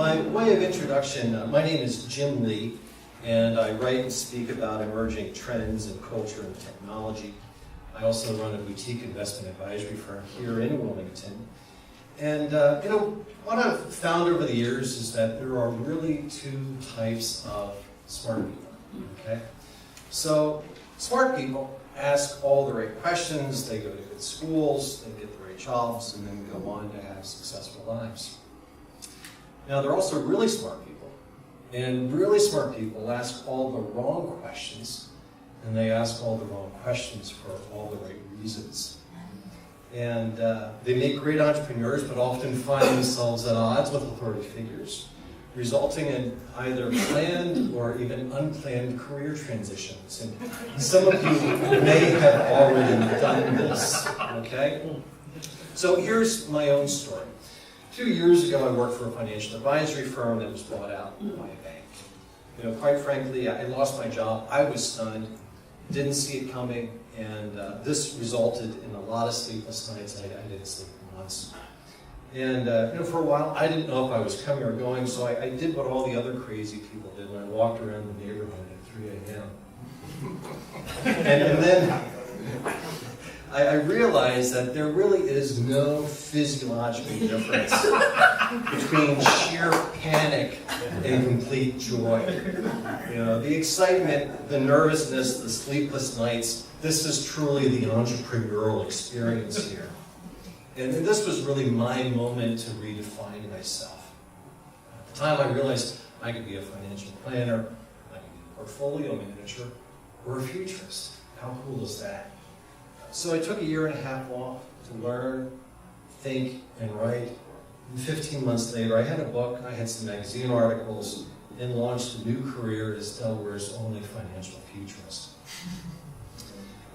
By way of introduction, my name is Jim Lee, and I write and speak about emerging trends in culture and technology. I also run a boutique investment advisory firm here in Wilmington. And what I've found over the years is that there are really two types of smart people, okay? So smart people ask all the right questions, they go to good schools, they get the right jobs, and then go on to have successful lives. Now, there are also really smart people, and really smart people ask all the wrong questions, and they ask all the wrong questions for all the right reasons. And they make great entrepreneurs, but often find themselves at odds with authority figures, resulting in either planned or even unplanned career transitions. And some of you may have already done this, okay? So here's my own story. 2 years ago, I worked for a financial advisory firm that was bought out by a bank. Quite frankly, I lost my job. I was stunned, didn't see it coming, and this resulted in a lot of sleepless nights. I didn't sleep for months. And for a while, I didn't know if I was coming or going, so I did what all the other crazy people did when I walked around the neighborhood at 3 a.m. and then I realized that there really is no physiological difference between sheer panic and complete joy. The excitement, the nervousness, the sleepless nights, this is truly the entrepreneurial experience here. And this was really my moment to redefine myself. At the time, I realized I could be a financial planner, I could be a portfolio manager, or a futurist. How cool is that? So I took a year and a half off to learn, think, and write. And 15 months later, I had a book, I had some magazine articles, and launched a new career as Delaware's only financial futurist.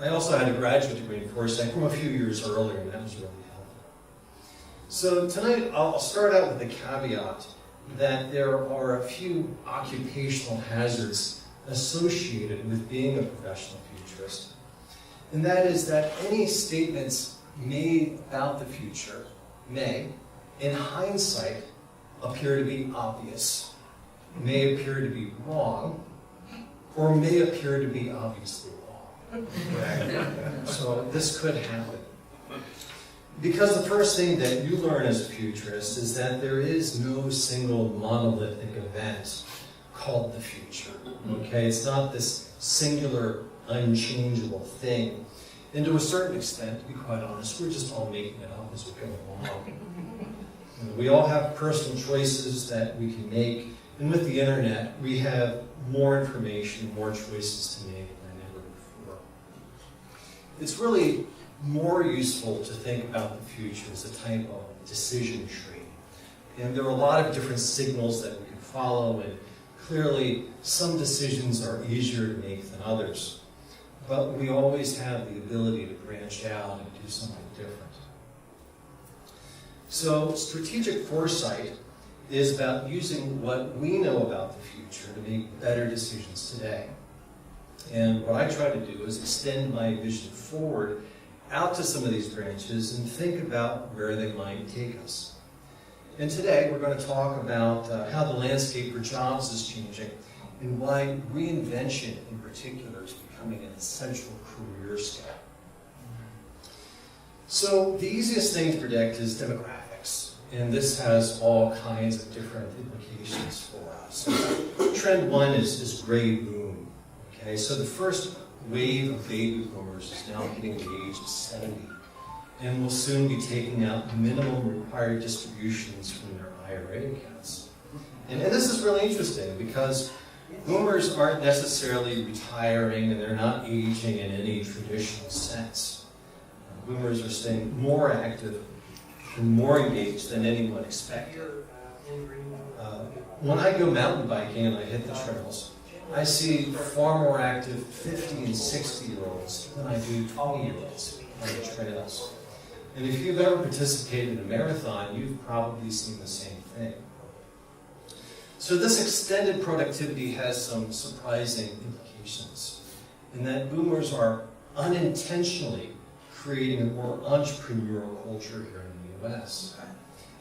I also had a graduate degree in foresight from a few years earlier, and that was really helpful. So tonight, I'll start out with a caveat that there are a few occupational hazards associated with being a professional futurist. And that is that any statements made about the future may, in hindsight, appear to be obvious, may appear to be wrong, or may appear to be obviously wrong. So this could happen. Because the first thing that you learn as a futurist is that there is no single monolithic event called the future. Okay, it's not this singular, unchangeable thing. And to a certain extent, to be quite honest, we're just all making it up as we go along. We all have personal choices that we can make, and with the internet, we have more information, more choices to make than ever before. It's really more useful to think about the future as a type of decision tree. And there are a lot of different signals that we can follow, and clearly some decisions are easier to make than others. But we always have the ability to branch out and do something different. So strategic foresight is about using what we know about the future to make better decisions today. And what I try to do is extend my vision forward out to some of these branches and think about where they might take us. And today we're going to talk about how the landscape for jobs is changing and why reinvention in particular is becoming an essential career skill. So the easiest thing to predict is demographics, and this has all kinds of different implications for us. Trend one is gray boom. Okay, so the first wave of baby boomers is now hitting the age of 70, and will soon be taking out minimum required distributions from their IRA accounts. And this is really interesting because boomers aren't necessarily retiring, and they're not aging in any traditional sense. Boomers are staying more active and more engaged than anyone expected. When I go mountain biking and I hit the trails, I see far more active 50 and 60-year-olds than I do 20-year-olds on the trails. And if you've ever participated in a marathon, you've probably seen the same thing. So this extended productivity has some surprising implications, in that boomers are unintentionally creating a more entrepreneurial culture here in the U.S.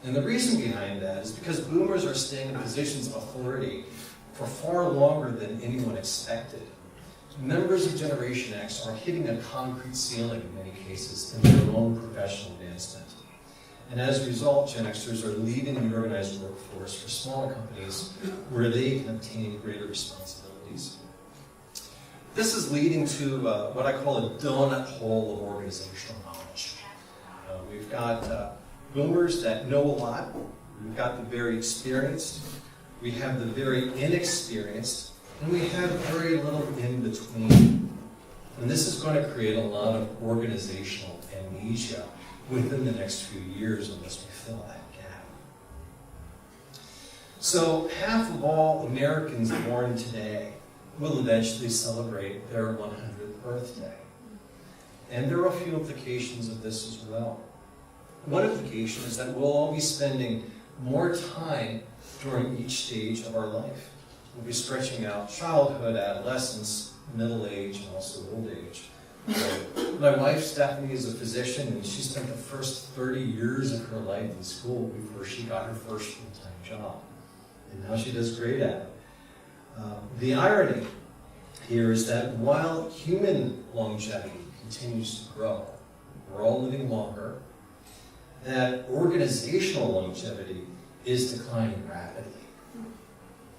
And the reason behind that is because boomers are staying in positions of authority for far longer than anyone expected. Members of Generation X are hitting a concrete ceiling in many cases in their own professional advancement. And as a result, Gen Xers are leaving the organized workforce for smaller companies where they can obtain greater responsibilities. This is leading to what I call a donut hole of organizational knowledge. We've got boomers that know a lot. We've got the very experienced. We have the very inexperienced. And we have very little in between. And this is going to create a lot of organizational amnesia within the next few years unless we fill that gap. So half of all Americans born today will eventually celebrate their 100th birthday. And there are a few implications of this as well. One implication is that we'll all be spending more time during each stage of our life. We'll be stretching out childhood, adolescence, middle age, and also old age. My wife, Stephanie, is a physician, and she spent the first 30 years of her life in school before she got her first full-time job. And now she does great at it. The irony here is that while human longevity continues to grow, we're all living longer, that organizational longevity is declining rapidly.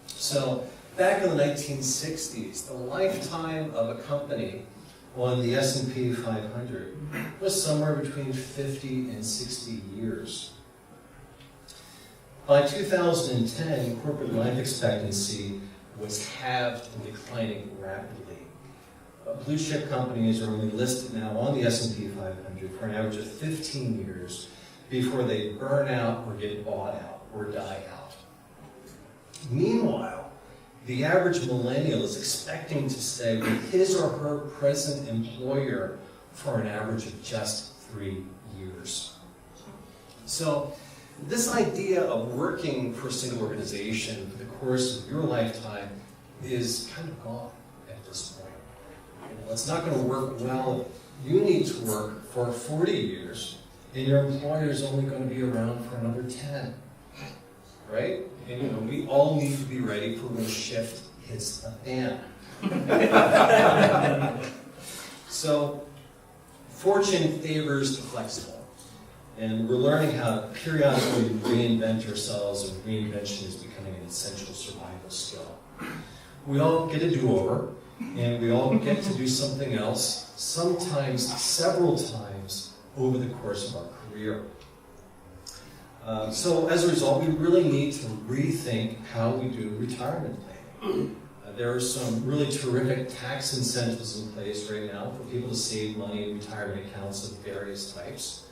So back in the 1960s, the lifetime of a company on the S&P 500 was somewhere between 50 and 60 years. By 2010, corporate life expectancy was halved and declining rapidly. Blue chip companies are only listed now on the S&P 500 for an average of 15 years before they burn out or get bought out or die out. Meanwhile, the average millennial is expecting to stay with his or her present employer for an average of just 3 years. So this idea of working for a single organization for the course of your lifetime is kind of gone at this point. It's not going to work well if you need to work for 40 years and your employer is only going to be around for another 10. Right? And we all need to be ready for when shift hits the fan. So, fortune favors the flexible. And we're learning how to periodically reinvent ourselves, and reinvention is becoming an essential survival skill. We all get a do-over, and we all get to do something else, sometimes several times over the course of our career. So as a result, we really need to rethink how we do retirement planning. There are some really terrific tax incentives in place right now for people to save money in retirement accounts of various types.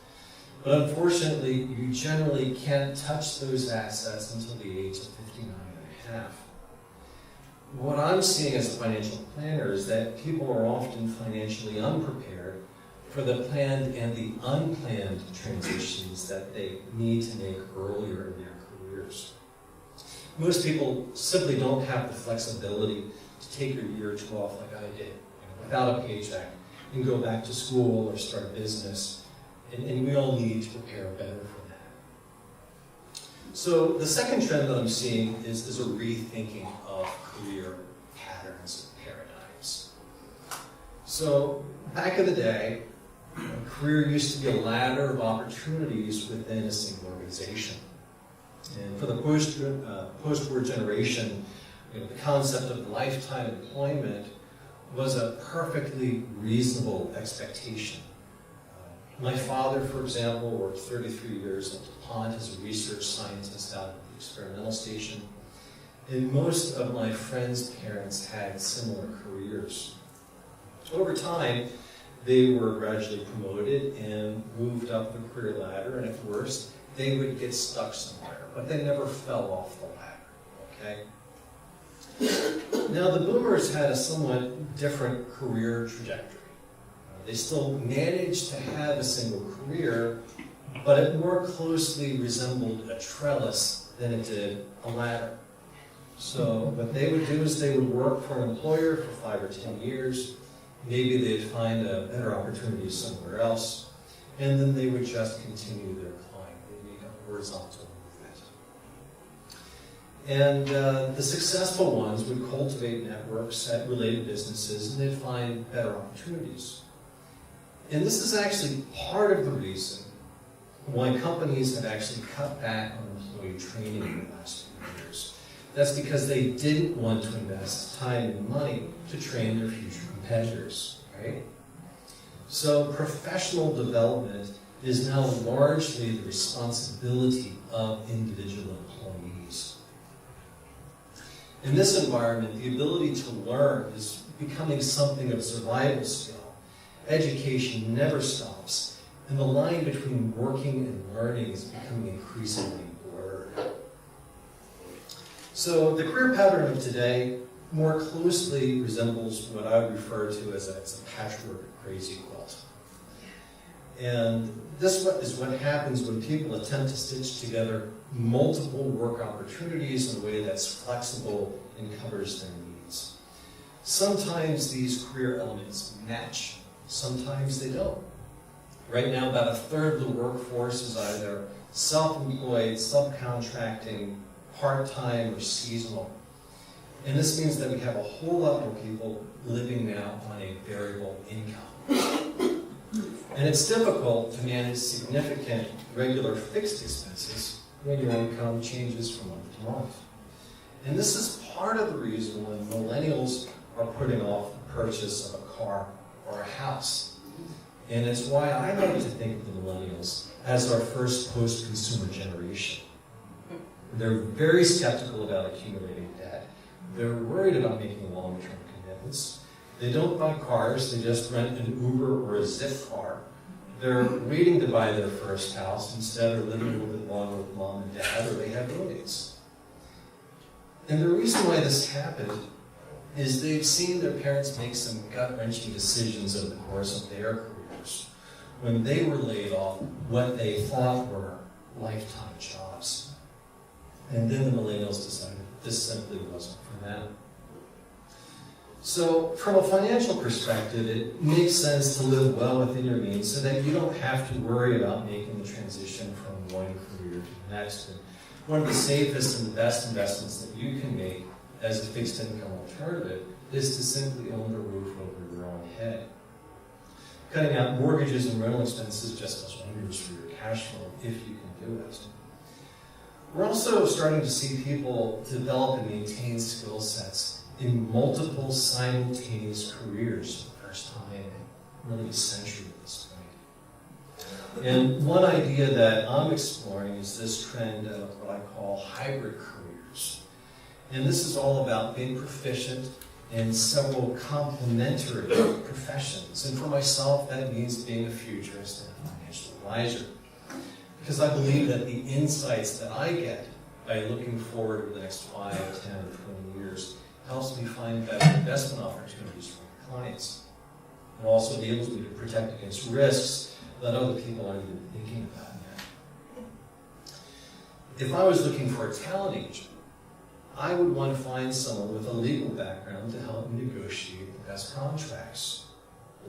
But unfortunately, you generally can't touch those assets until the age of 59 and a half. What I'm seeing as a financial planner is that people are often financially unprepared for the planned and the unplanned transitions that they need to make earlier in their careers. Most people simply don't have the flexibility to take a year or two off like I did, without a paycheck, and go back to school or start a business. And we all need to prepare better for that. So the second trend that I'm seeing is a rethinking of career patterns and paradigms. So back in the day, a career used to be a ladder of opportunities within a single organization. And for the post-war generation, the concept of lifetime employment was a perfectly reasonable expectation. My father, for example, worked 33 years at DuPont as a research scientist out at the experimental station. And most of my friends' parents had similar careers. Over time, they were gradually promoted and moved up the career ladder, and at worst, they would get stuck somewhere, but they never fell off the ladder, okay? Now, the boomers had a somewhat different career trajectory. They still managed to have a single career, but it more closely resembled a trellis than it did a ladder. So what they would do is they would work for an employer for 5 or 10 years. Maybe they'd find a better opportunity somewhere else, and then they would just continue their climb. They'd make a horizontal movement. And the successful ones would cultivate networks at related businesses, and they'd find better opportunities. And this is actually part of the reason why companies have actually cut back on employee training in the last few years. That's because they didn't want to invest time and money to train their future competitors, right? So professional development is now largely the responsibility of individual employees. In this environment, the ability to learn is becoming something of a survival skill. Education never stops, and the line between working and learning is becoming increasingly blurred. So the career pattern of today more closely resembles what I would refer to as a patchwork crazy quilt. And this is what happens when people attempt to stitch together multiple work opportunities in a way that's flexible and covers their needs. Sometimes these career elements match, sometimes they don't. Right now, about a third of the workforce is either self-employed, subcontracting, part-time, or seasonal. And this means that we have a whole lot more people living now on a variable income. And it's difficult to manage significant, regular fixed expenses when your income changes from month to month. And this is part of the reason when millennials are putting off the purchase of a car or a house. And it's why I like to think of the millennials as our first post-consumer generation. They're very skeptical about accumulating debt. They're worried about making long-term commitments. They don't buy cars, they just rent an Uber or a Zip car. They're waiting to buy their first house, instead they're living a little bit longer with mom and dad, or they have roommates. And the reason why this happened is they've seen their parents make some gut-wrenching decisions over the course of their careers when they were laid off what they thought were lifetime jobs. And then the millennials decided this simply wasn't for them. So from a financial perspective, it makes sense to live well within your means so that you don't have to worry about making the transition from one career to the next. And one of the safest and the best investments that you can make as a fixed income alternative is to simply own the roof over your own head. Cutting out mortgages and rental expenses just does wonders for your cash flow if you can do it. We're also starting to see people develop and maintain skill sets in multiple simultaneous careers for the first time in really a century at this point. And one idea that I'm exploring is this trend of what I call hybrid careers. And this is all about being proficient in several complementary professions. And for myself, that means being a futurist and a financial advisor. Because I believe that the insights that I get by looking forward over the next 5, 10, or 20 years helps me find better investment opportunities for my clients. And also enables me to protect against risks that other people aren't even thinking about yet. If I was looking for a talent agent, I would want to find someone with a legal background to help me negotiate the best contracts.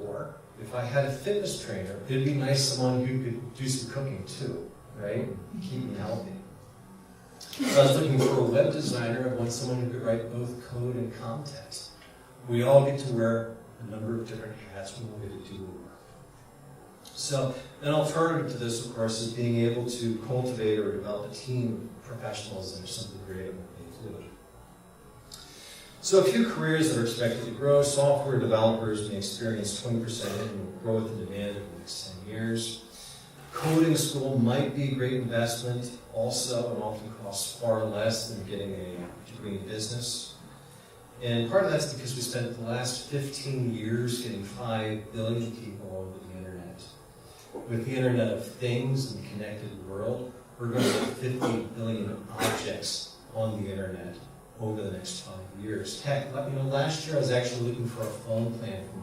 Or if I had a fitness trainer, it'd be nice someone who could do some cooking too, right? Keep me healthy. If I was looking for a web designer, I want someone who could write both code and content. We all get to wear a number of different hats when we get to do the work. So an alternative to this, of course, is being able to cultivate or develop a team of professionals that are simply great at what they do. So a few careers that are expected to grow. Software developers may experience 20% annual growth in demand over the next 10 years. Coding school might be a great investment also, and often costs far less than getting a degree in business. And part of that's because we spent the last 15 years getting 5 billion people over the internet. With the Internet of Things and the connected world, we're going to get 50 billion objects on the internet over the next 5 years. Heck, last year I was actually looking for a phone plan for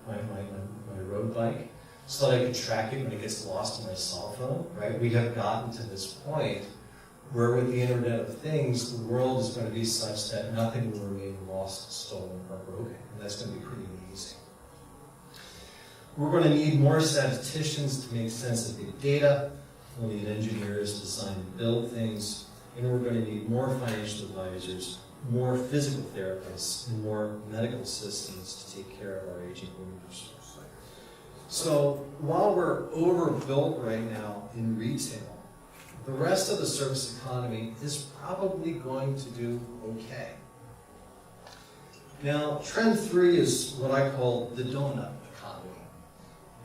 my bike, my road bike, so that I could track it when it gets lost on my cell phone, right? We have gotten to this point where with the Internet of Things, the world is going to be such that nothing will remain lost, stolen, or broken. And that's going to be pretty amazing. We're going to need more statisticians to make sense of big data. we'll need engineers to design and build things, and we're going to need more financial advisors, more physical therapists, and more medical assistants to take care of our aging boomers. So while we're overbuilt right now in retail, the rest of the service economy is probably going to do okay. Now, trend 3 is what I call the donut economy.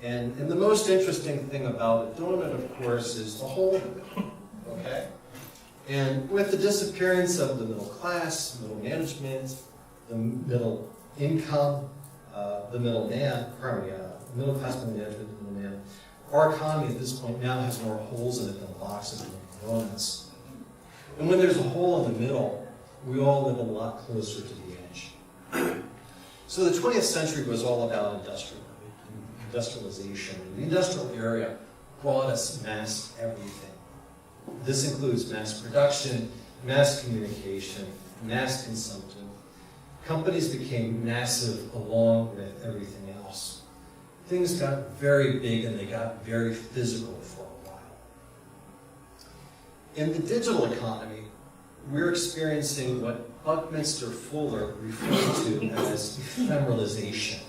And the most interesting thing about a donut, of course, is the hole in the middle, okay? And with the disappearance of the middle class, middle management, the middle income, the middle man, middle class, middle management, middle man, our economy at this point now has more holes in it than boxes and donuts. And when there's a hole in the middle, we all live a lot closer to the edge. So the 20th century was all about industrialization. The industrial era brought us mass everything. This includes mass production, mass communication, mass consumption. Companies became massive along with everything else. Things got very big and they got very physical for a while. In the digital economy, we're experiencing what Buckminster Fuller referred to as ephemeralization.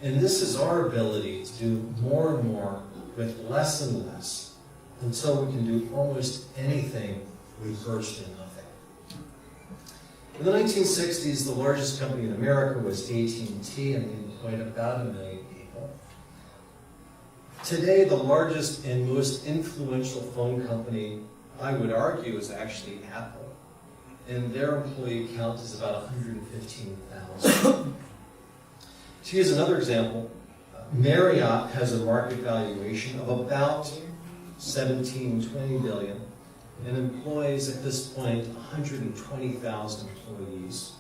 And this is our ability to do more and more with less and less until we can do almost anything with virtually nothing. In the 1960s, the largest company in America was AT&T, and they employed about 1 million people. Today, the largest and most influential phone company, I would argue, is actually Apple. And their employee count is about 115,000. To use another example, Marriott has a market valuation of about 20 billion and employs at this point 120,000 employees,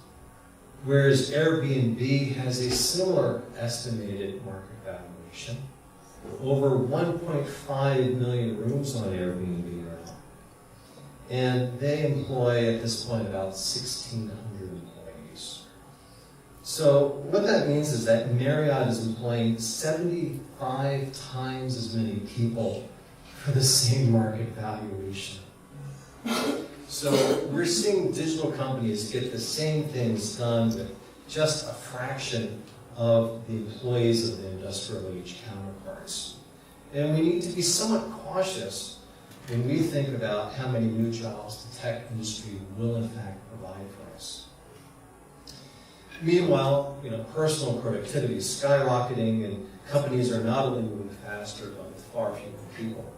whereas Airbnb has a similar estimated market valuation, over 1.5 million rooms on Airbnb right now. And they employ at this point about 1,600 employees. So what that means is that Marriott is employing 75 times as many people for the same market valuation. So we're seeing digital companies get the same things done with just a fraction of the employees of the industrial age counterparts. And we need to be somewhat cautious when we think about how many new jobs the tech industry will in fact provide for us. Meanwhile, personal productivity is skyrocketing and companies are not only moving faster but with far fewer people.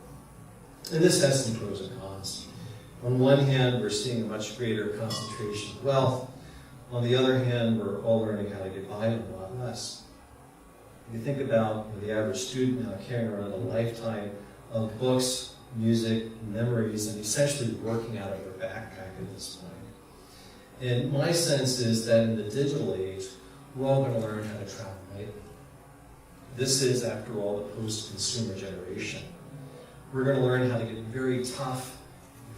And this has some pros and cons. On one hand, we're seeing a much greater concentration of wealth. On the other hand, we're all learning how to get by with a lot less. You think about the average student now carrying around a lifetime of books, music, memories, and essentially working out of their backpack at this point. And my sense is that in the digital age, we're all going to learn how to travel lightly. This is, after all, the post-consumer generation. We're going to learn how to get very tough,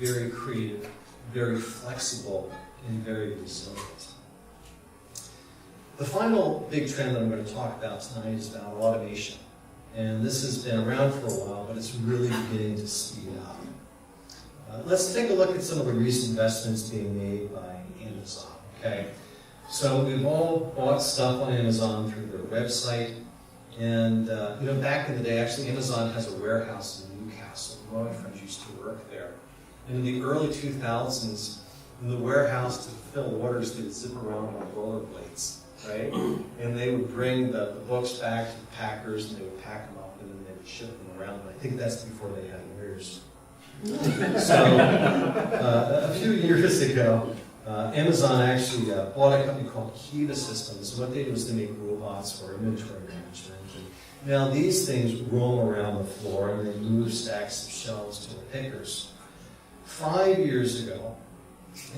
very creative, very flexible, and very resilient. The final big trend that I'm going to talk about tonight is about automation. And this has been around for a while, but it's really beginning to speed up. Let's take a look at some of the recent investments being made by Amazon, okay? So we've all bought stuff on Amazon through their website. And back in the day, actually, Amazon has a warehouse in Newcastle. One of my friends used to work there. And in the early 2000s, in the warehouse to fulfill orders, they would zip around on rollerblades, right? And they would bring the books back to the packers, and they would pack them up, and then they would ship them around. And I think that's before they had mirrors. So a few years ago, Amazon actually bought a company called Kiva Systems. What they did was to make robots for inventory management. And now these things roam around the floor and they move stacks of shelves to the pickers. 5 years ago,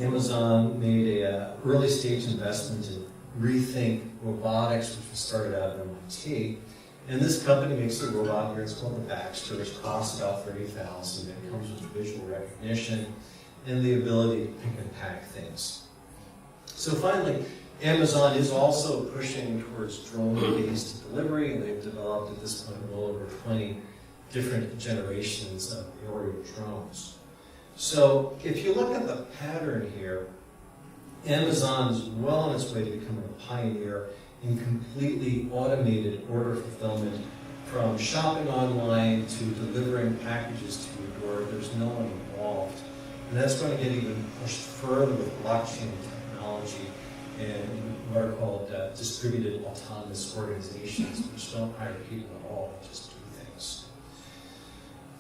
Amazon made an early stage investment in Rethink Robotics, which was started out at MIT. And this company makes a robot here. It's called the Baxter. It costs about $30,000. It comes with visual recognition and the ability to pick and pack things. So finally, Amazon is also pushing towards drone-based delivery, and they've developed at this point well over 20 different generations of aerial drones. So if you look at the pattern here, Amazon is well on its way to becoming a pioneer in completely automated order fulfillment, from shopping online to delivering packages to your door. There's no one involved. And that's going to get even pushed further with blockchain technology and what are called distributed autonomous organizations, which don't hire people at all, they just do things.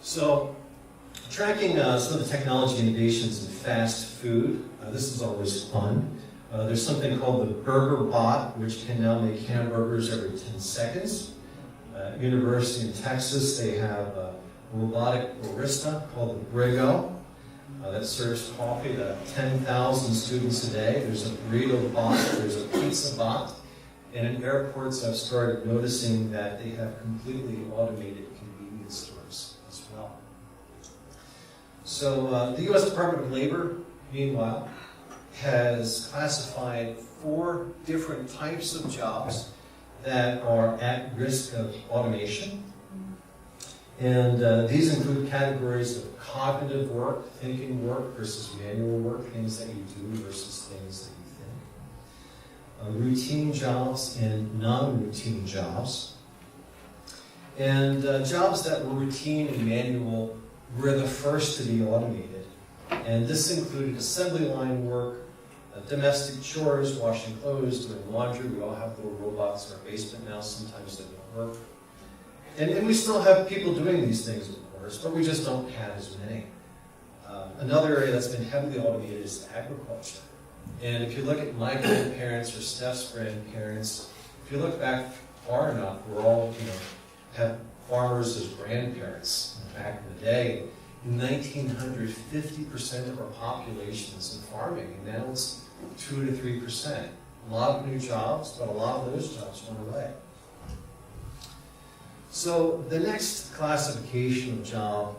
So, tracking some of the technology innovations in fast food, this is always fun. There's something called the Burger Bot, which can now make hamburgers every 10 seconds. University in Texas, they have a robotic barista called the Brigo that serves coffee to 10,000 students a day. There's a burrito bot, there's a pizza bot, and in airports I've started noticing that they have completely automated convenience stores as well. So the U.S. Department of Labor, meanwhile, has classified 4 different types of jobs that are at risk of automation. And these include categories of cognitive work, thinking work versus manual work, things that you do versus things that you think. Routine jobs and non-routine jobs. And jobs that were routine and manual were the first to be automated. And this included assembly line work, domestic chores, washing clothes, doing laundry. We all have little robots in our basement now. Sometimes they don't work. And we still have people doing these things, of course, but we just don't have as many. Another area that's been heavily automated is agriculture. And if you look at my grandparents or Steph's grandparents, if you look back far enough, we're all, have farmers as grandparents. Back in the day, in 1900, 50% of our population was in farming, and now it's 2 to 3%. A lot of new jobs, but a lot of those jobs went away. So the next classification of job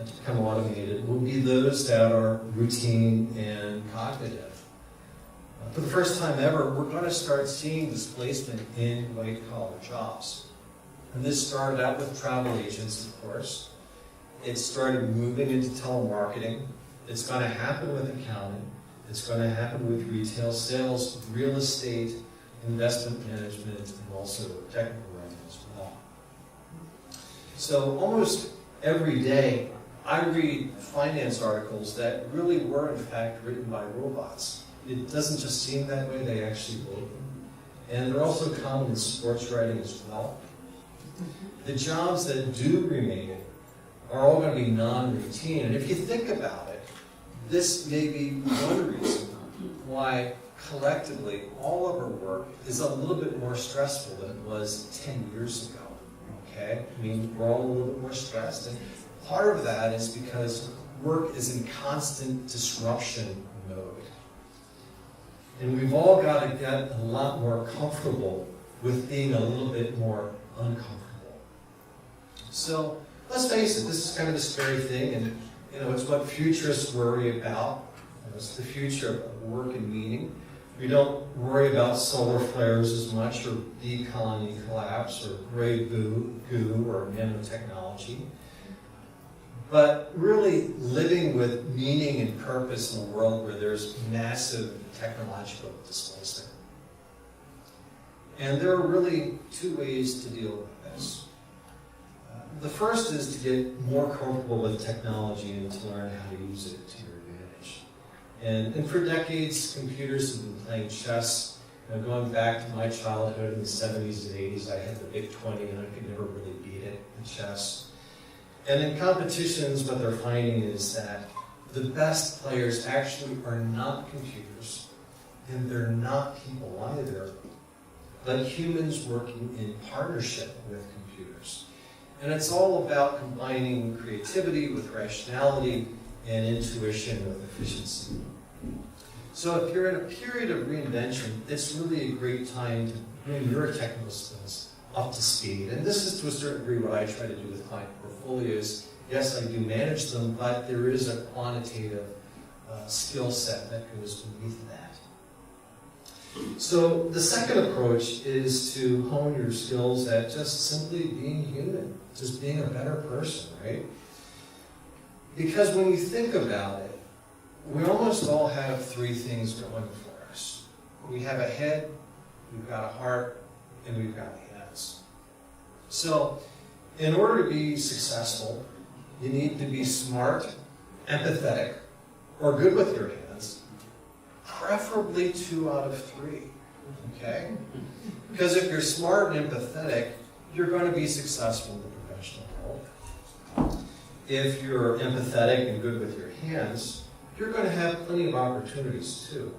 to become automated will be those that are routine and cognitive. For the first time ever, we're going to start seeing displacement in white-collar jobs. And this started out with travel agents, of course. It started moving into telemarketing. It's going to happen with accounting. It's going to happen with retail sales, real estate, investment management, and also technical writing as well. So almost every day, I read finance articles that really were, in fact, written by robots. It doesn't just seem that way, they actually wrote them. And they're also common in sports writing as well. The jobs that do remain are all going to be non-routine. And if you think about it, this may be one reason why collectively all of our work is a little bit more stressful than it was 10 years ago. Okay? I mean, we're all a little bit more stressed. And part of that is because work is in constant disruption mode. And we've all got to get a lot more comfortable with being a little bit more uncomfortable. So let's face it, this is kind of a scary thing, and it's what futurists worry about. It's the future of work and meaning. We don't worry about solar flares as much, or the economy collapse, or gray goo, or nanotechnology. But really living with meaning and purpose in a world where there's massive technological displacement. And there are really 2 ways to deal with this. The first is to get more comfortable with technology and to learn how to use it to your advantage. And for decades, computers have been playing chess. Going back to my childhood in the 70s and 80s, I had the big 20 and I could never really beat it in chess. And in competitions, what they're finding is that the best players actually are not computers, and they're not people either, but humans working in partnership with computers. And it's all about combining creativity with rationality and intuition with efficiency. So if you're in a period of reinvention, it's really a great time to bring your technical skills up to speed. And this is to a certain degree what I try to do with client portfolios. Yes, I do manage them, but there is a quantitative skill set that goes beneath that. So the second approach is to hone your skills at just simply being human, just being a better person, right? Because when you think about it, we almost all have three things going for us. We have a head, we've got a heart, and we've got hands. So in order to be successful, you need to be smart, empathetic, or good with your hands, preferably 2 out of 3, okay? Because if you're smart and empathetic, you're going to be successful in the professional world. If you're empathetic and good with your hands, you're going to have plenty of opportunities too.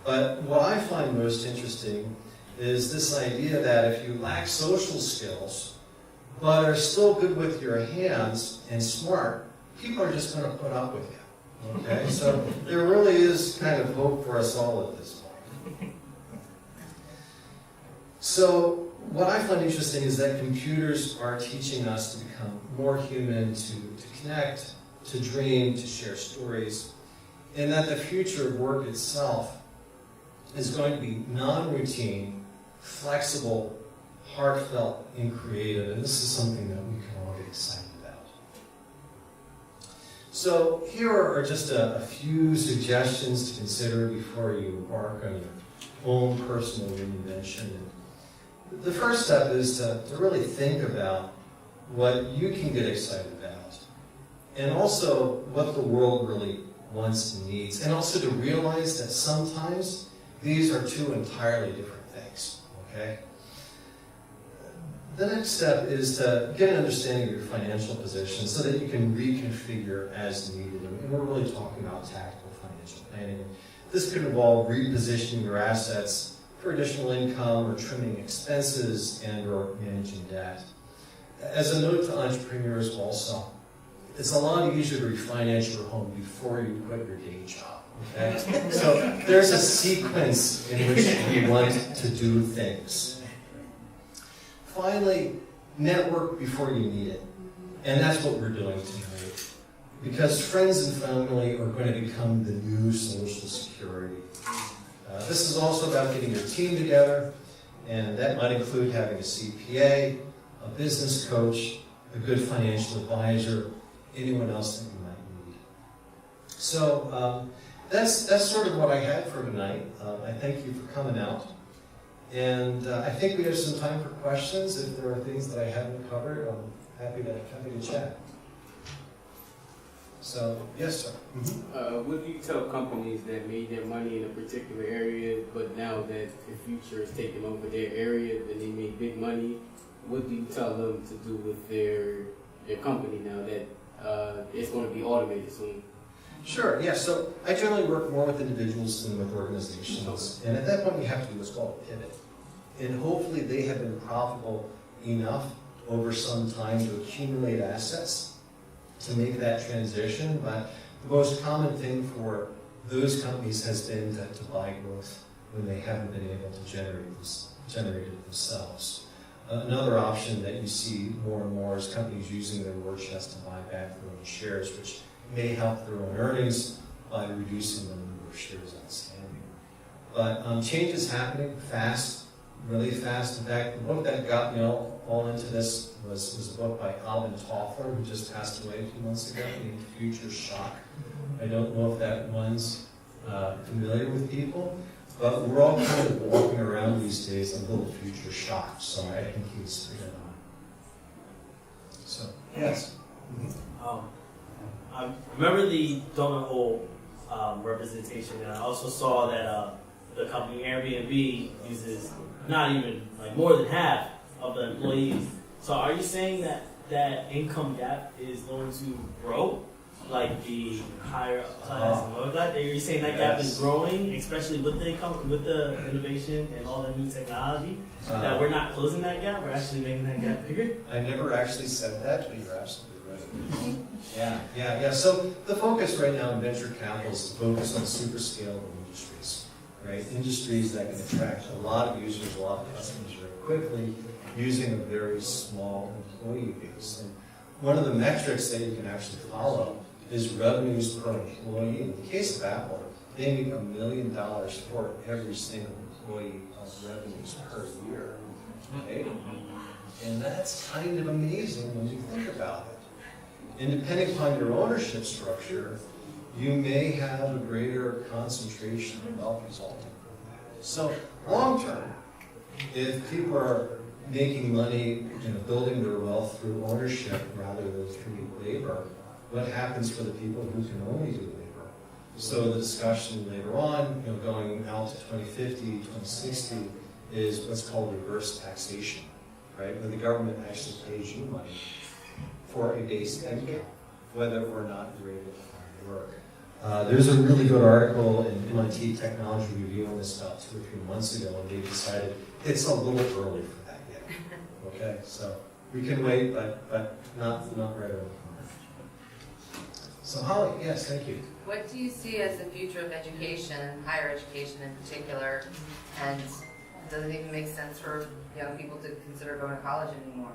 But what I find most interesting is this idea that if you lack social skills, but are still good with your hands and smart, people are just going to put up with you. Okay? So there really is kind of hope for us all at this point. So what I find interesting is that computers are teaching us to become more human, to connect, to dream, to share stories, and that the future of work itself is going to be non-routine, flexible, heartfelt, and creative, and this is something that we can all get excited about. So here are just a few suggestions to consider before you embark on your own personal reinvention. And the first step is to really think about what you can get excited about, and also what the world really wants and needs, and also to realize that sometimes these are two entirely different things, okay? The next step is to get an understanding of your financial position so that you can reconfigure as needed. And we're really talking about tactical financial planning. This could involve repositioning your assets for additional income or trimming expenses and or managing debt. As a note to entrepreneurs also, it's a lot easier to refinance your home before you quit your day job. Okay? So there's a sequence in which we want to do things. Finally, network before you need it. And that's what we're doing tonight. Because friends and family are going to become the new social security. This is also about getting your team together, and that might include having a CPA, a business coach, a good financial advisor, anyone else that you might need. So that's sort of what I had for tonight. I thank you for coming out. And I think we have some time for questions. If there are things that I haven't covered, I'm happy to chat. So, yes, sir. Mm-hmm. What do you tell companies that made their money in a particular area, but now that the future is taking over their area, and they made big money, what do you tell them to do with their company now that it's going to be automated soon? Sure, yeah. So I generally work more with individuals than with organizations. And at that point, you have to do what's called a pivot. And hopefully they have been profitable enough over some time to accumulate assets to make that transition. But the most common thing for those companies has been to buy growth when they haven't been able to generate it themselves. Another option that you see more and more is companies using their war chest to buy back their own shares, which may help their own earnings by reducing the number of shares outstanding. But change is happening fast, really fast. In fact, the book that got me all into this was a book by Alvin Toffler, who just passed away a few months ago, named Future Shock. I don't know if that one's familiar with people, but we're all kind of walking around these days a little future shocked, so I think he was spot on. So, yes? I remember the donut hole representation, and I also saw that the company Airbnb uses not even like more than half of the employees. So are you saying that that income gap is going to grow, like the higher class and all of that? Are you saying that gap is growing, especially with the innovation and all the new technology? That we're not closing that gap, we're actually making that gap bigger? I never actually said that, but you're absolutely right. Yeah. So the focus right now in venture capital is to focus on super scalable industries, right? Industries that can attract a lot of users, a lot of customers very quickly, using a very small employee base. And one of the metrics that you can actually follow is revenues per employee. In the case of Apple, they make $1 million for every single employee of revenues per year. Okay? And that's kind of amazing when you think about it. And depending upon your ownership structure, you may have a greater concentration of wealth resulting from that. So long term, if people are making money, building their wealth through ownership rather than through labor, what happens for the people who can only do labor? So the discussion later on, going out to 2050, 2060, is what's called reverse taxation, right? Where the government actually pays you money for a base income, whether or not you're able to find work. There's a really good article in MIT Technology Review on this about 2 or 3 months ago, and they decided it's a little early for that yet. Okay, so we can wait, but not right away. So Holly, yes, thank you. What do you see as the future of education, higher education in particular, and does it even make sense for young people to consider going to college anymore?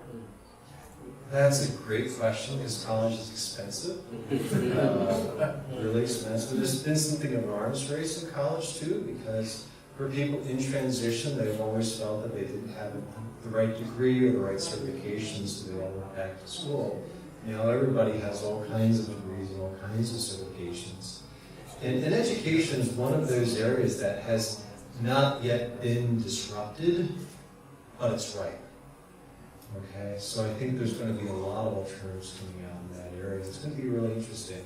That's a great question, because college is expensive, really expensive. There's been something of an arms race in college too, because for people in transition, they've always felt that they didn't have the right degree or the right certifications, so they all went back to school. Now everybody has all kinds of degrees and all kinds of certifications. And education is one of those areas that has not yet been disrupted, but it's right. Okay, so I think there's going to be a lot of alternatives coming out in that area. It's going to be really interesting.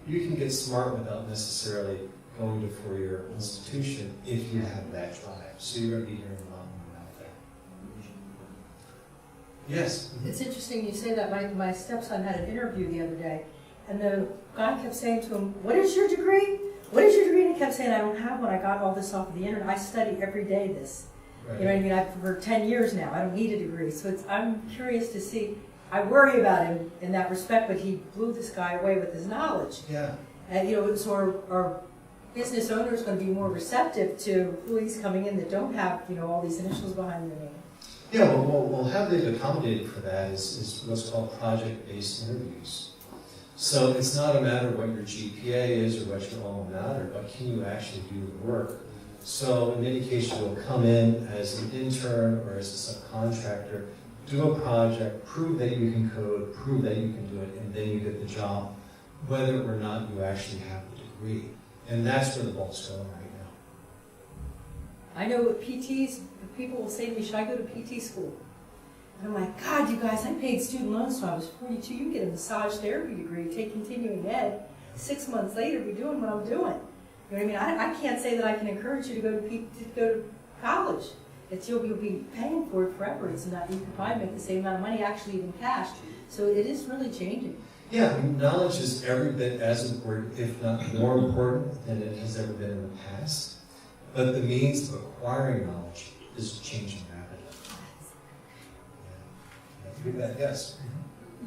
You can get smart without necessarily going to a four-year institution if you have that drive. So you're going to be hearing a lot more about that. Yes? It's interesting you say that. My stepson had an interview the other day, and the guy kept saying to him, "What is your degree? What is your degree?" And he kept saying, "I don't have one. I got all this off of the internet. I study every day this." Right. You know what I mean? I've for 10 years now. I don't need a degree. So I'm curious to see. I worry about him in that respect, but he blew this guy away with his knowledge. Yeah. And so our business owners going to be more receptive to employees coming in that don't have all these initials behind their name. Yeah, well, how they've accommodated for that is what's called project-based interviews. So it's not a matter of what your GPA is or what your alma mater, but can you actually do the work? So in many cases, you'll come in as an intern or as a subcontractor, do a project, prove that you can code, prove that you can do it, and then you get the job, whether or not you actually have the degree. And that's where the ball's going right now. I know with PTs, people will say to me, "Should I go to PT school?" And I'm like, "God, you guys, I paid student loans till I was 42. You can get a massage therapy degree, take continuing ed. 6 months later, be doing what I'm doing." You know what I mean? I can't say that I can encourage you to go to college. You'll be paying for it forever. It's not, you can probably make the same amount of money, actually even cash. So it is really changing. Yeah, I mean, knowledge is every bit as important, if not more important, than it has ever been in the past. But the means of acquiring knowledge is changing rapidly. Yeah. Yes?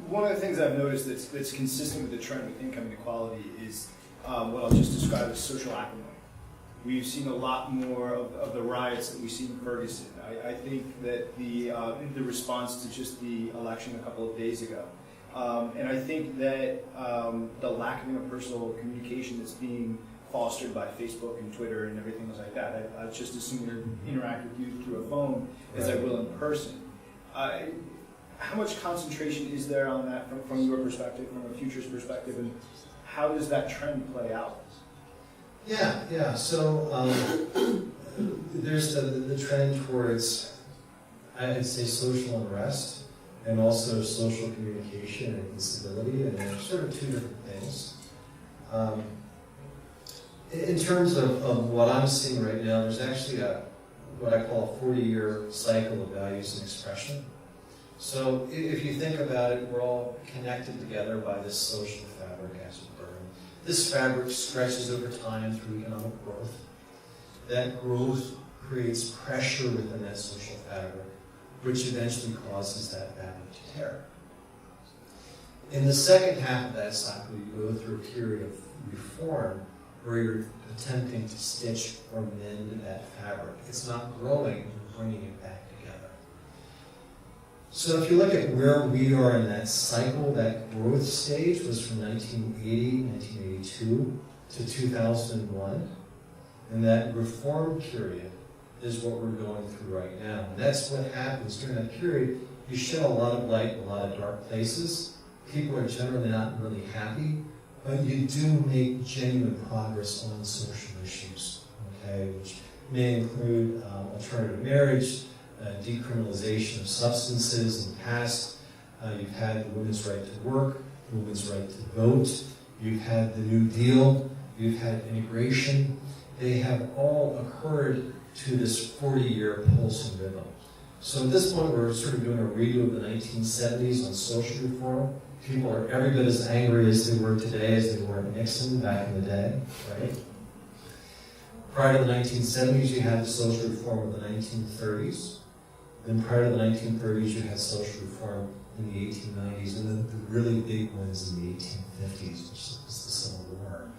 One of the things I've noticed that's consistent with the trend with income inequality is what I'll just describe as social acrimony. We've seen a lot more of the riots that we've seen in Ferguson. I think that the response to just the election a couple of days ago, and I think that the lack of interpersonal communication that's being fostered by Facebook and Twitter and everything else like that. I just as soon interact with you through a phone as I will in person. How much concentration is there on that from your perspective, from a futurist perspective, and how does that trend play out? Yeah. So there's the trend towards, I'd say, social unrest and also social communication and instability, and they're sort of two different things. In terms of what I'm seeing right now, there's actually what I call a 40-year cycle of values and expression. So if you think about it, we're all connected together by this social fabric, as it were. This fabric stretches over time through economic growth. That growth creates pressure within that social fabric, which eventually causes that fabric to tear. In the second half of that cycle, you go through a period of reform where you're attempting to stitch or mend that fabric. It's not growing, you're bringing it back together. So if you look at where we are in that cycle, that growth stage was from 1980, 1982 to 2001. And that reform period is what we're going through right now. And that's what happens during that period. You shed a lot of light in a lot of dark places. People are generally not really happy, but you do make genuine progress on social issues, okay, which may include alternative marriage, decriminalization of substances. In the past, you've had the women's right to work, the women's right to vote, you've had the New Deal, you've had immigration. They have all occurred to this 40-year pulse and rhythm. So at this point, we're sort of doing a redo of the 1970s on social reform. People are every bit as angry as they were today as they were at Nixon back in the day, right? Prior to the 1970s, you had the social reform of the 1930s. Then prior to the 1930s, you had social reform in the 1890s, and then the really big ones in the 1850s, which was the Civil War.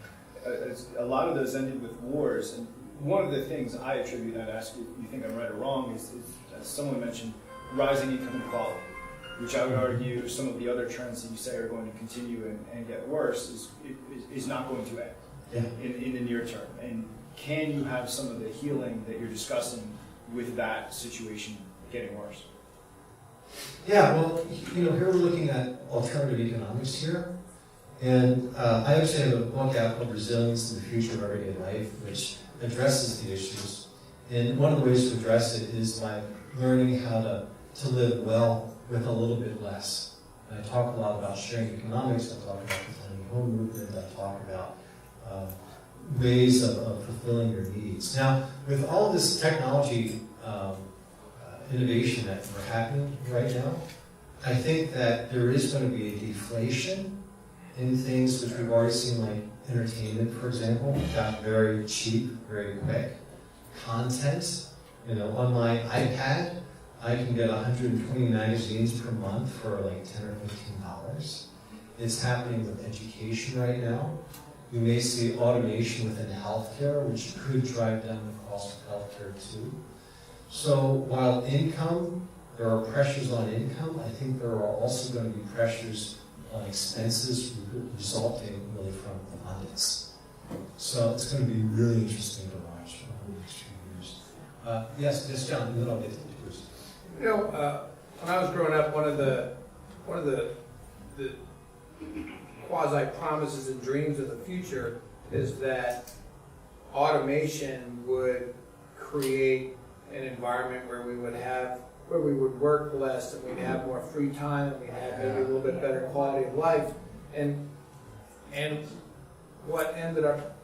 A lot of those ended with wars, and one of the things I attribute, I'd ask you if you think I'm right or wrong, is as someone mentioned, rising income inequality, which I would argue some of the other trends that you say are going to continue and get worse is not going to end in the near term. And can you have some of the healing that you're discussing with that situation getting worse? Yeah, well, here we're looking at alternative economics here. And I actually have a book out called Resilience in the Future of Everyday Life, which addresses the issues. And one of the ways to address it is by learning how to live well with a little bit less. And I talk a lot about sharing economics, I talk about the tiny home movement, I talk about ways of fulfilling your needs. Now, with all this technology innovation that we're happening right now, I think that there is going to be a deflation in things which we've already seen, like entertainment, for example, got very cheap, very quick. Content, on my iPad, I can get 120 magazines per month for like $10 or $15. It's happening with education right now. We may see automation within healthcare, which could drive down the cost of healthcare too. So while there are pressures on income, I think there are also going to be pressures on expenses resulting really from abundance. So it's going to be really interesting to watch over the next few years. Yes, John, and then I'll get to Bruce. When I was growing up, one of the quasi promises and dreams of the future is that automation would create an environment where we would work less and we'd have more free time and we'd have maybe a little bit better quality of life. And what ended up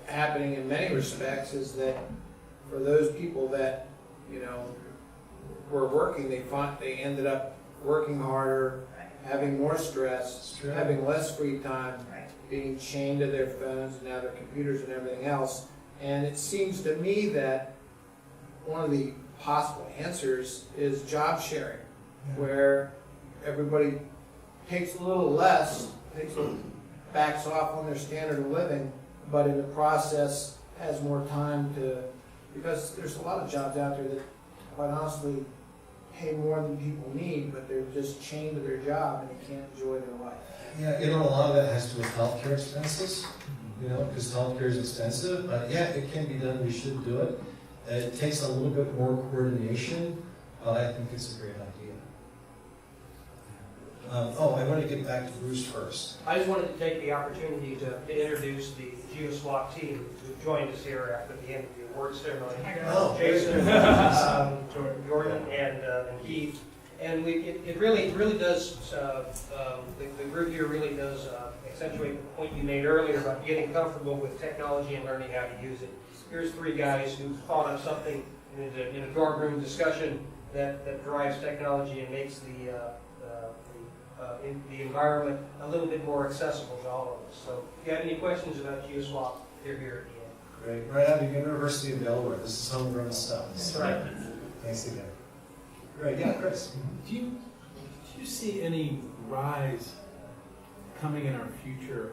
happening in many respects is that for those people that were working, they ended up working harder, having more stress, having less free time, being chained to their phones and now their computers and everything else. And it seems to me that one of the possible answers is job sharing, where everybody takes a little less, backs off on their standard of living, but in the process has more time because there's a lot of jobs out there that quite honestly pay more than people need, but they're just chained to their job and they can't enjoy their life. Yeah, a lot of that has to do with healthcare expenses, because healthcare is expensive, but yeah, it can be done, we should do it. It takes a little bit more coordination, but I think it's a great idea. I want to get back to Bruce first. I just wanted to take the opportunity to introduce the GeoSwap team who joined us here after the end of the award ceremony. Jason, Jordan, and Keith. And it really does, the group here really does accentuate the point you made earlier about getting comfortable with technology and learning how to use it. Here's three guys who thought of something in a dorm room discussion that drives technology and makes the environment a little bit more accessible to all of us. So if you have any questions about GeoSwap, they're here at the end. Great. Right out of the University of Delaware. This is homegrown stuff. That's right. Thanks again. Great. Yeah, Chris. Do you see any rise coming in our future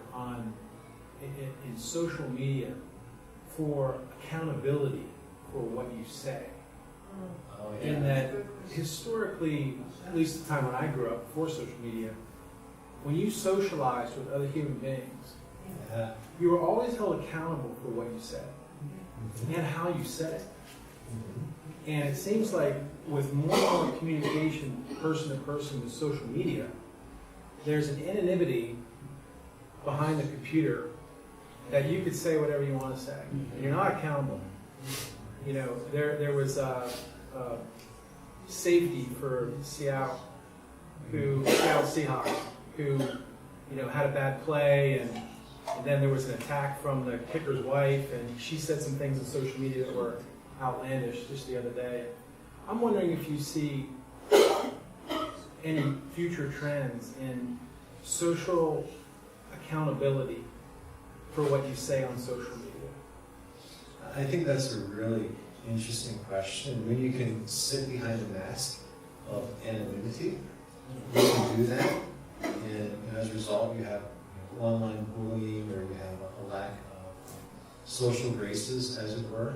in social media for accountability for what you say? Oh, yeah. In that historically, at least the time when I grew up before social media, when you socialized with other human beings, you were always held accountable for what you said. and how you said it. And it seems like with more and more communication, person to person with social media, there's an anonymity behind the computer that you could say whatever you want to say. And you're not accountable. You know, there was safety for Seattle Seahawks, who, you know, had a bad play, and then there was an attack from the kicker's wife, and she said some things on social media that were outlandish just the other day. I'm wondering if you see any future trends in social accountability for what you say on social media. I think that's a really interesting question. When you can sit behind a mask of anonymity, you can do that, and as a result, you have online bullying, or you have a lack of social graces, as it were.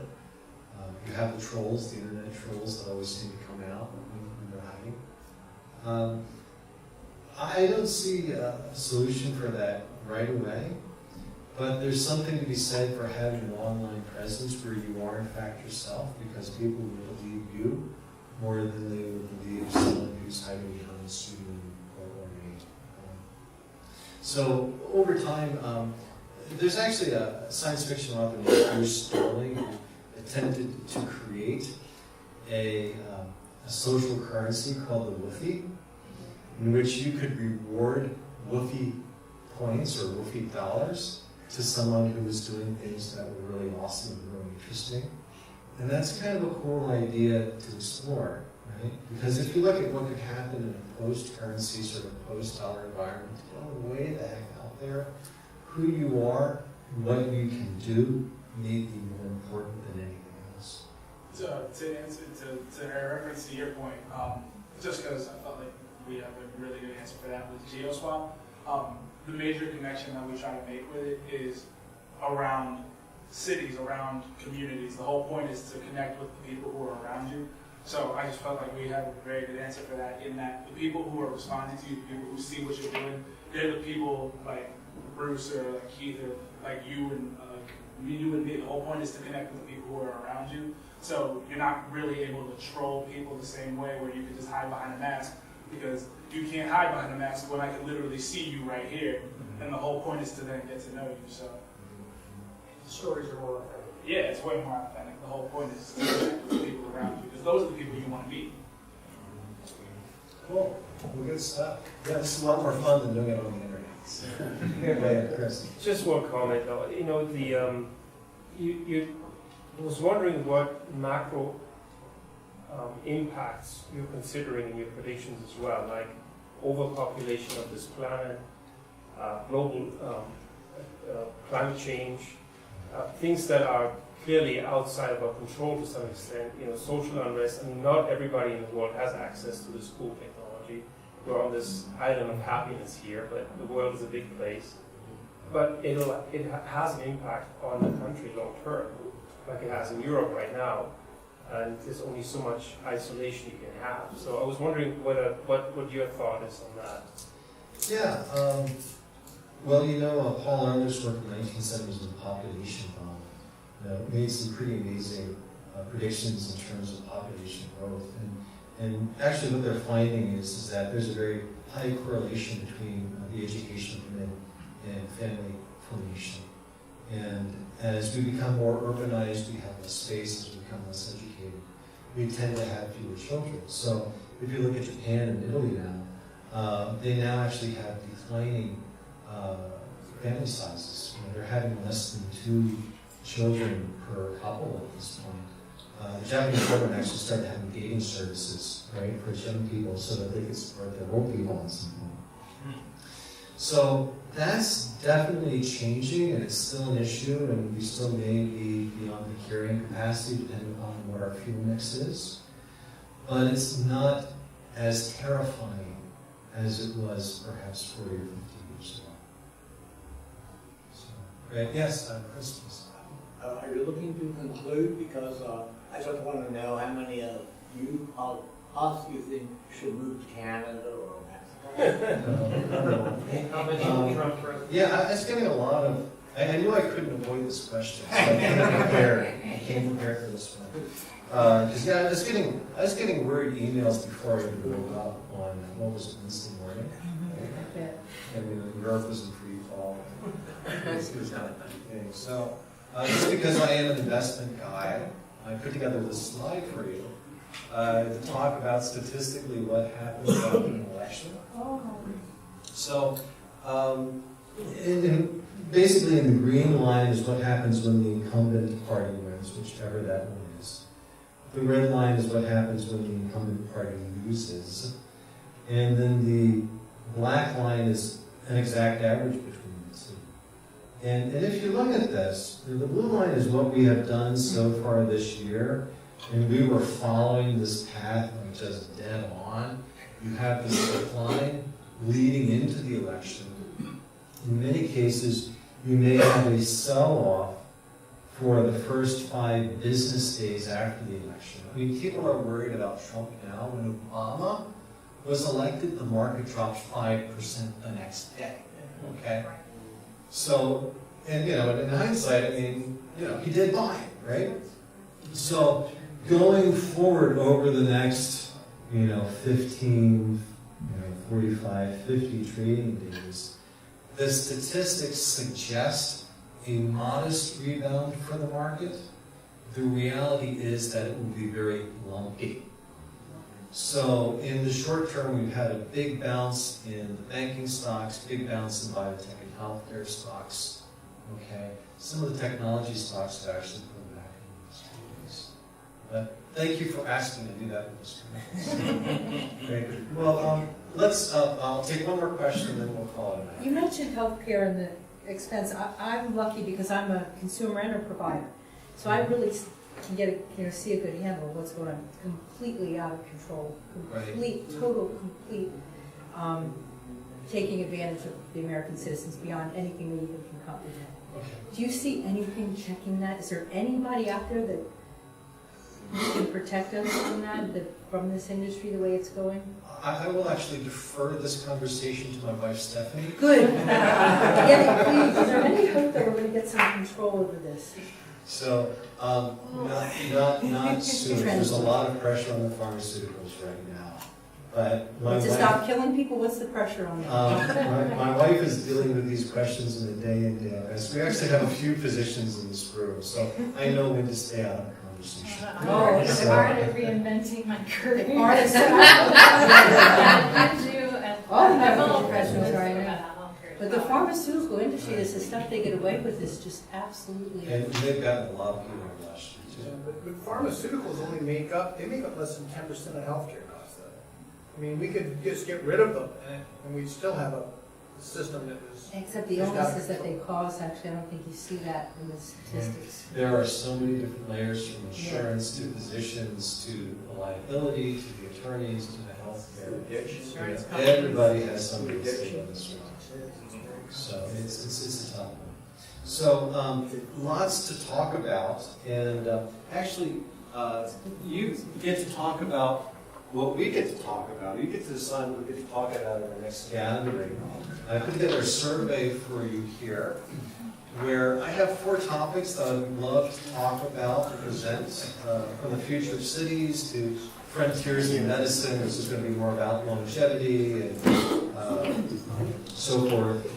You have the trolls, the internet trolls, that always seem to come out when they're hiding. I don't see a solution for that right away, but there's something to be said for having an online presence where you are in fact yourself, because people will believe you more than they would believe someone who's hiding behind a pseudonym or name. So over time, there's actually a science fiction author named Bruce Sterling who attempted to create a social currency called the Woofie, in which you could reward Woofie points or Woofie dollars to someone who was doing things that were really awesome and really interesting. And that's kind of a cool idea to explore, right? Because if you look at what could happen in a post-currency, sort of post-dollar environment, way the heck out there, who you are, what you can do, may be more important than anything else. To answer, to reference to your point, just because I felt like we have a really good answer for that with GeoSwap, the major connection that we try to make with it is around cities, around communities. The whole point is to connect with the people who are around you. So I just felt like we have a very good answer for that, in that the people who are responding to you, the people who see what you're doing, they're the people like Bruce or like Keith or like you and me. The whole point is to connect with the people who are around you. So you're not really able to troll people the same way where you can just hide behind a mask, because you can't hide behind a mask when I can literally see you right here. And the whole point is to then get to know you. So The stories are more authentic. yeah, it's way more authentic. The whole point is to connect with the people around you, because those are the people you want to meet. Cool. Well, good stuff. Yeah, this is a lot more fun than doing it on the internet. So. Yeah, Chris. Just one comment though. You know, I was wondering what macro impacts you're considering in your predictions as well, like overpopulation of this planet, global climate change, things that are clearly outside of our control to some extent. You know, social unrest. I mean, not everybody in the world has access to this cool technology. We're on this island of happiness here, but the world is a big place. But it has an impact on the country long term, like it has in Europe right now. And there's only so much isolation you can have. So I was wondering what your thought is on that. Yeah. Well, you know, Paul Ehrlich's work in the 1970s on population bomb made some pretty amazing predictions in terms of population growth. And actually what they're finding is that there's a very high correlation between the education of men and family formation. And as we become more urbanized, we have less space. As we become less educated, we tend to have fewer children. So if you look at Japan and Italy now, they now actually have declining family sizes. You know, they're having less than 2 children per couple at this point. The Japanese government actually started having dating services, right, for young people so that they could support their old people at some point. So that's definitely changing, and it's still an issue, and we still may be beyond the carrying capacity depending on what our fuel mix is. But it's not as terrifying as it was perhaps 40 or 50 years ago. So, right? Yes, Chris. Are you looking to conclude? Because I just want to know how many of you, us, you think should move to Canada or Mexico? How many Trump presidents? Yeah, I was getting a lot of I knew I couldn't avoid this question, so I came prepared for this one. Because yeah, I was getting worried emails before I even woke up on what was it, Wednesday morning, and Europe was in free fall. It was not a thing. So just because I am an investment guy, I put together this slide for you to talk about statistically what happens after an election. So basically, in the green line is what happens when the incumbent party wins, whichever that one is. The red line is what happens when the incumbent party loses. And then the black line is an exact average between the two. And if you look at this, the blue line is what we have done so far this year. And we were following this path just dead on. You have this decline leading into the election. In many cases, you may have a sell-off for the first 5 business days after the election. I mean, people are worried about Trump now. When Obama was elected, the market dropped 5% the next day. Okay? So, and in hindsight, I mean, he did buy it, right? So, going forward over the next, 15, 45, 50 trading days, the statistics suggest a modest rebound for the market. The reality is that it will be very lumpy. So in the short term, we've had a big bounce in the banking stocks, big bounce in biotech and healthcare stocks. Okay, some of the technology stocks have actually pulled back in the last 2 weeks. But thank you for asking to do that with us. Very good. Well, I'll take one more question and then we'll call it a night. You mentioned healthcare and the expense. I'm lucky because I'm a consumer and a provider. So I really can get see a good handle of what's going on. Completely out of control. Total taking advantage of the American citizens beyond anything we even can comprehend. Okay. Do you see anything checking that? Is there anybody out there that can protect us from from this industry the way it's going? I will actually defer this conversation to my wife, Stephanie. Good. Please, is there any hope that we're going to get some control over this? So, not soon. There's a lot of pressure on the pharmaceuticals right now. But my to wife, stop killing people, what's the pressure on that? my wife is dealing with these questions in the day in, day out. We actually have a few physicians in this room, so I know when to stay out of the conversation. It's part of reinventing my career. But the pharmaceutical industry, this is stuff they get away with is just absolutely. And they've gotten a lot of people last year too. But pharmaceuticals only make up less than 10% of healthcare costs, though. I mean, we could just get rid of them, and we'd still have a system that was. Except the illnesses that they cause, actually, I don't think you see that in the statistics. There are so many different layers, from insurance to physicians to the liability to the attorneys to the healthcare. Everybody has somebody to say on this one. So it's a tough one. So lots to talk about, and actually you get to talk about what we get to talk about. You get to decide what we get to talk about at our next gathering. I put together a survey for you here, where I have 4 topics that I would love to talk about and present, from the future of cities to frontiers in medicine, which is going to be more about longevity and so forth.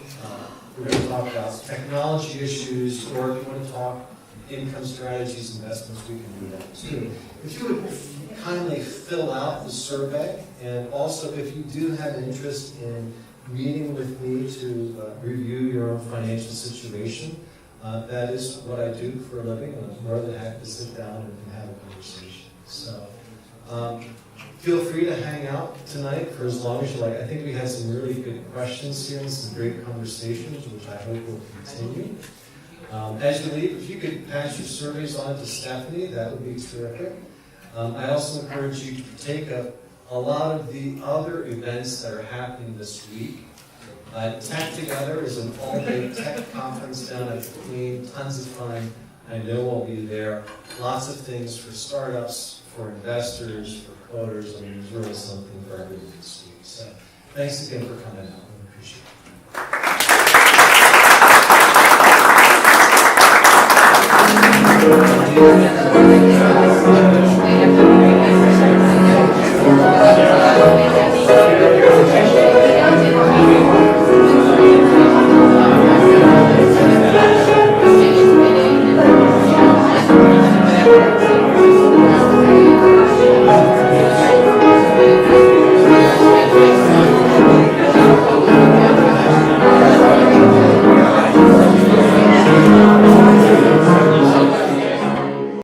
We're going to talk about technology issues, or if you want to talk income strategies, investments, we can do that too. If you would kindly fill out the survey, and also if you do have interest in meeting with me to review your own financial situation, that is what I do for a living, and I'm more than happy to sit down and have a conversation. So feel free to hang out tonight for as long as you like. I think we had some really good questions here and some great conversations, which I hope will continue. As you leave, if you could pass your surveys on to Stephanie, that would be terrific. I also encourage you to partake of a lot of the other events that are happening this week. Tech Together is an all-day tech conference down at the Queen. Tons of fun. I know I'll be there. Lots of things for startups, for investors, for coders. I mean, there's really something for everyone this week. So thanks again for coming out. I appreciate it. Thank you.